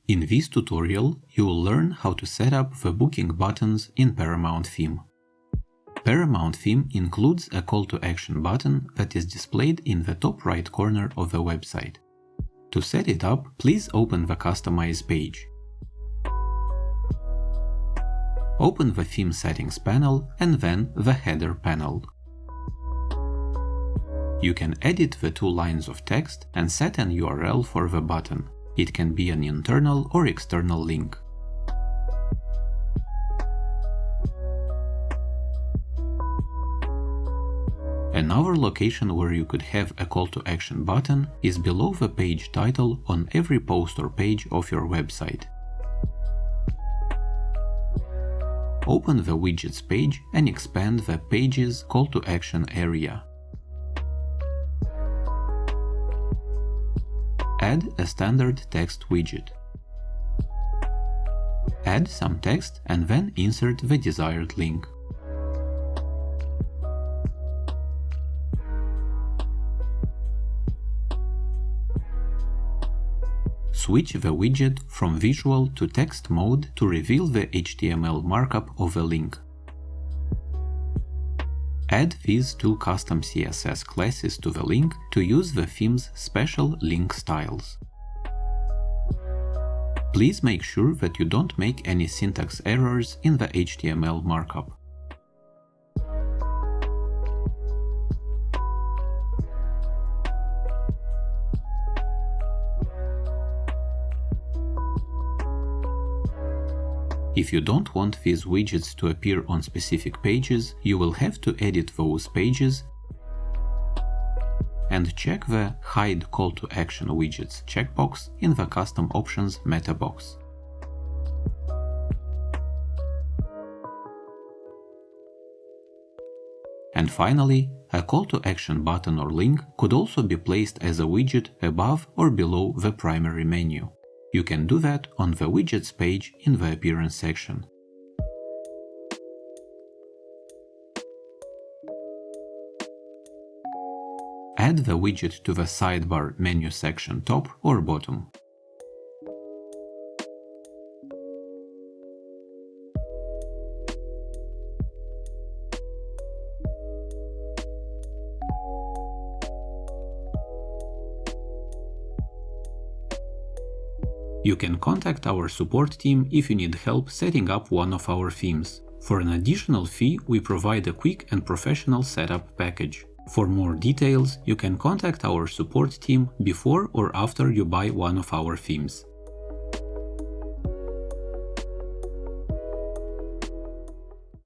In this tutorial, you will learn how to set up the booking buttons in Paramount Theme. Paramount Theme includes a call to action button that is displayed in the top right corner of the website. To set it up, please open the Customize page. Open the Theme Settings panel and then the Header panel. You can edit the two lines of text and set an URL for the button. It can be an internal or external link. Another location where you could have a call to action button is below the page title on every post or page of your website. Open the Widgets page and expand the Pages call to action area. Add a standard text widget. Add some text and then insert the desired link. Switch the widget from visual to text mode to reveal the HTML markup of the link. Add these two custom CSS classes to the link to use the theme's special link styles. Please make sure that you don't make any syntax errors in the HTML markup. If you don't want these widgets to appear on specific pages, you will have to edit those pages and check the Hide Call to Action Widgets checkbox in the Custom Options meta box. And finally, a call to action button or link could also be placed as a widget above or below the primary menu. You can do that on the Widgets page in the Appearance section. Add the widget to the sidebar menu section top or bottom. You can contact our support team if you need help setting up one of our themes. For an additional fee, we provide a quick and professional setup package. For more details, you can contact our support team before or after you buy one of our themes.